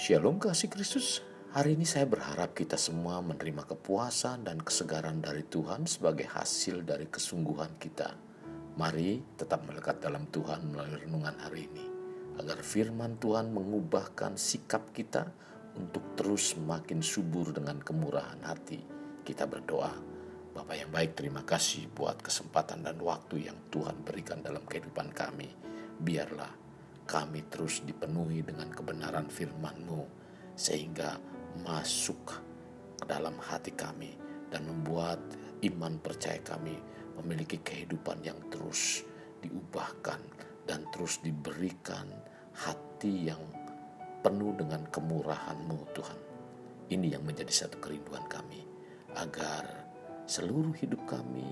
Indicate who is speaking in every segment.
Speaker 1: Shalom kasih Kristus. Hari ini saya berharap kita semua menerima kepuasan dan kesegaran dari Tuhan sebagai hasil dari kesungguhan kita. Mari tetap melekat dalam Tuhan melalui renungan hari ini, agar firman Tuhan mengubahkan sikap kita untuk terus semakin subur dengan kemurahan hati. Kita berdoa. Bapa yang baik, terima kasih buat kesempatan dan waktu yang Tuhan berikan dalam kehidupan kami. Biarlah kami terus dipenuhi dengan kebenaran firman-Mu, sehingga masuk ke dalam hati kami dan membuat iman percaya kami memiliki kehidupan yang terus diubahkan dan terus diberikan hati yang penuh dengan kemurahan-Mu, Tuhan. Ini yang menjadi satu kerinduan kami, agar seluruh hidup kami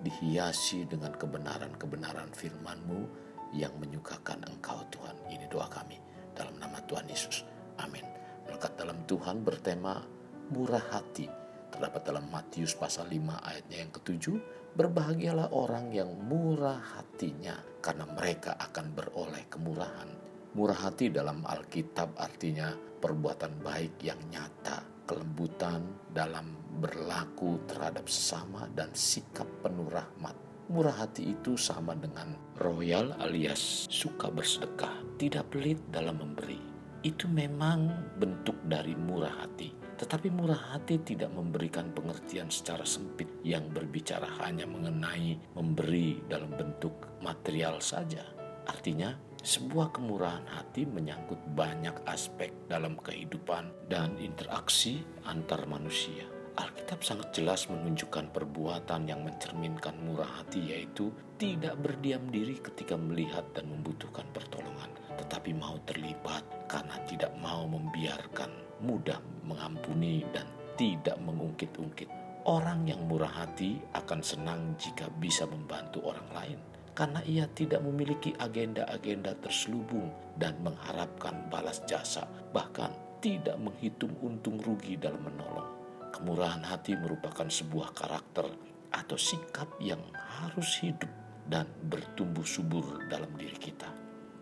Speaker 1: dihiasi dengan kebenaran-kebenaran firman-Mu yang menyukakan Engkau, Tuhan. Ini doa kami dalam nama Tuhan Yesus. Amin. Melekat dalam Tuhan bertema murah hati, terdapat dalam Matius pasal 5 ayatnya yang ke-7. Berbahagialah orang yang murah hatinya, karena mereka akan beroleh kemurahan. Murah hati dalam Alkitab artinya perbuatan baik yang nyata, kelembutan dalam berlaku terhadap sesama, dan sikap penuh rahmat. Murah hati itu sama dengan royal alias suka bersedekah, tidak pelit dalam memberi. Itu memang bentuk dari murah hati. Tetapi murah hati tidak memberikan pengertian secara sempit yang berbicara hanya mengenai memberi dalam bentuk material saja. Artinya, sebuah kemurahan hati menyangkut banyak aspek dalam kehidupan dan interaksi antar manusia. Alkitab sangat jelas menunjukkan perbuatan yang mencerminkan murah hati, yaitu tidak berdiam diri ketika melihat dan membutuhkan pertolongan, tetapi mau terlibat karena tidak mau membiarkan, mudah mengampuni dan tidak mengungkit-ungkit. Orang yang murah hati akan senang jika bisa membantu orang lain, karena ia tidak memiliki agenda-agenda terselubung dan mengharapkan balas jasa, bahkan tidak menghitung untung rugi dalam menolong. Kemurahan hati merupakan sebuah karakter atau sikap yang harus hidup dan bertumbuh subur dalam diri kita.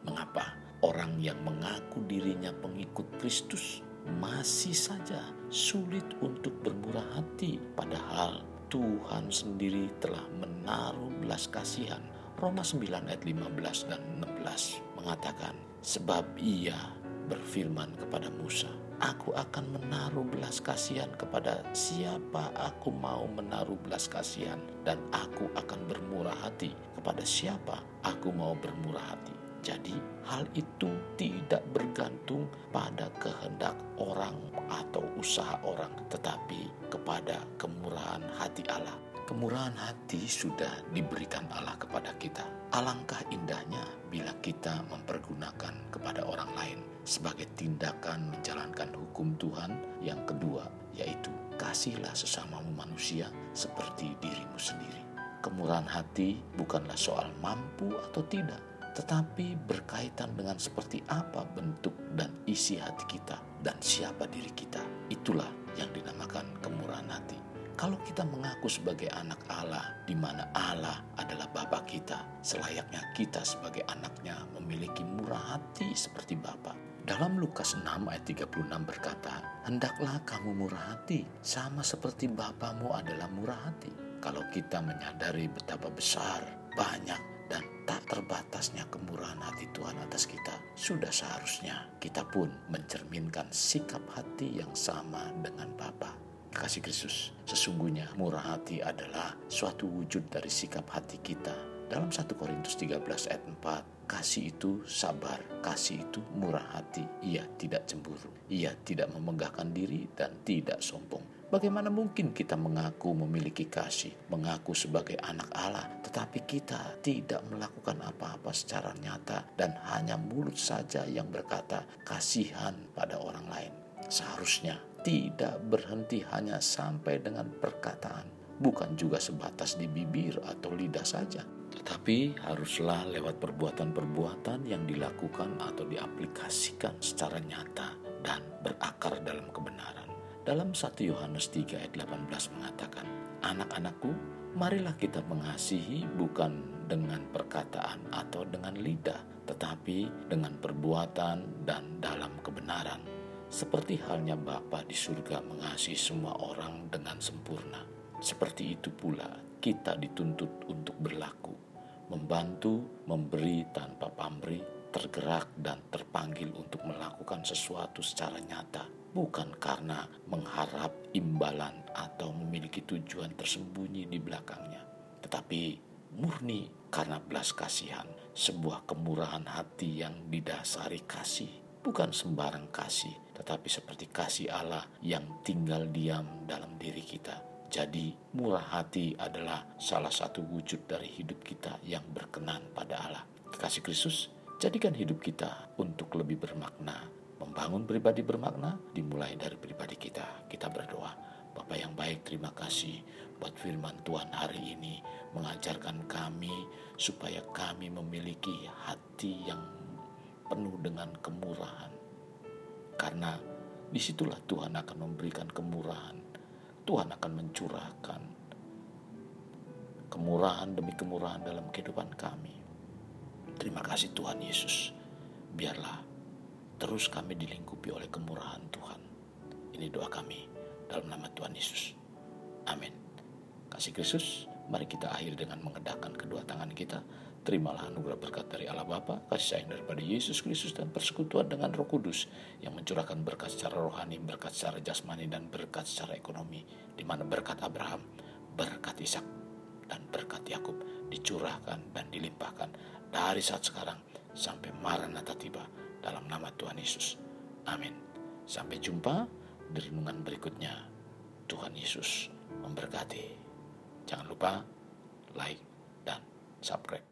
Speaker 1: Mengapa orang yang mengaku dirinya pengikut Kristus masih saja sulit untuk bermurah hati, padahal Tuhan sendiri telah menaruh belas kasihan? Roma 9 ayat 15 dan 16 mengatakan, sebab ia berfirman kepada Musa, aku akan menaruh belas kasihan kepada siapa aku mau menaruh belas kasihan, dan aku akan bermurah hati kepada siapa aku mau bermurah hati. Jadi hal itu tidak bergantung pada kehendak orang atau usaha orang, tetapi kepada kemurahan hati Allah. Kemurahan hati sudah diberikan Allah kepada kita. Alangkah indahnya bila kita mempergunakan kepada orang lain sebagai tindakan menjalankan hukum Tuhan. Yang kedua, yaitu kasihilah sesamamu manusia seperti dirimu sendiri. Kemurahan hati bukanlah soal mampu atau tidak, tetapi berkaitan dengan seperti apa bentuk dan isi hati kita dan siapa diri kita. Itulah yang dinamakan kemurahan hati. Kalau kita mengaku sebagai anak Allah, di mana Allah adalah Bapa kita, selayaknya kita sebagai anaknya memiliki murah hati seperti Bapa. Dalam Lukas 6 ayat 36 berkata, hendaklah kamu murah hati, sama seperti Bapamu adalah murah hati. Kalau kita menyadari betapa besar, banyak, dan tak terbatasnya kemurahan hati Tuhan atas kita, sudah seharusnya kita pun mencerminkan sikap hati yang sama dengan Bapa. Kasih Kristus, sesungguhnya murah hati adalah suatu wujud dari sikap hati kita. Dalam 1 Korintus 13 ayat 4, kasih itu sabar, kasih itu murah hati, ia tidak cemburu, ia tidak memegahkan diri dan tidak sombong. Bagaimana mungkin kita mengaku memiliki kasih, mengaku sebagai anak Allah, tetapi kita tidak melakukan apa-apa secara nyata dan hanya mulut saja yang berkata kasihan pada orang lain? Seharusnya tidak berhenti hanya sampai dengan perkataan, bukan juga sebatas di bibir atau lidah saja, tetapi haruslah lewat perbuatan-perbuatan yang dilakukan atau diaplikasikan secara nyata dan berakar dalam kebenaran. Dalam 1 Yohanes 3 ayat 18 mengatakan, anak-anakku, marilah kita mengasihi bukan dengan perkataan atau dengan lidah, tetapi dengan perbuatan dan dalam kebenaran. Seperti halnya Bapa di surga mengasihi semua orang dengan sempurna, seperti itu pula kita dituntut untuk berlaku, membantu, memberi tanpa pamrih, tergerak dan terpanggil untuk melakukan sesuatu secara nyata, bukan karena mengharap imbalan atau memiliki tujuan tersembunyi di belakangnya, tetapi murni karena belas kasihan, sebuah kemurahan hati yang didasari kasih, bukan sembarang kasih, tetapi seperti kasih Allah yang tinggal diam dalam diri kita. Jadi murah hati adalah salah satu wujud dari hidup kita yang berkenan pada Allah. Kekasih Kristus, jadikan hidup kita untuk lebih bermakna. Membangun pribadi bermakna dimulai dari pribadi kita. Kita berdoa. Bapa yang baik, terima kasih buat firman Tuhan hari ini mengajarkan kami supaya kami memiliki hati yang penuh dengan kemurahan. Karena disitulah Tuhan akan memberikan kemurahan. Tuhan akan mencurahkan kemurahan demi kemurahan dalam kehidupan kami. Terima kasih Tuhan Yesus. Biarlah terus kami dilingkupi oleh kemurahan Tuhan. Ini doa kami dalam nama Tuhan Yesus. Amin. Kasih Kristus, mari kita akhiri dengan mengendahkan kedua tangan kita. Terimalah anugerah berkat dari Allah Bapa, kasih sayang daripada Yesus Kristus, dan persekutuan dengan Roh Kudus yang mencurahkan berkat secara rohani, berkat secara jasmani, dan berkat secara ekonomi, di mana berkat Abraham, berkat Ishak, dan berkat Yakub dicurahkan dan dilimpahkan dari saat sekarang sampai Maranatha tiba, dalam nama Tuhan Yesus. Amin. Sampai jumpa di renungan berikutnya. Tuhan Yesus memberkati. Jangan lupa like dan subscribe.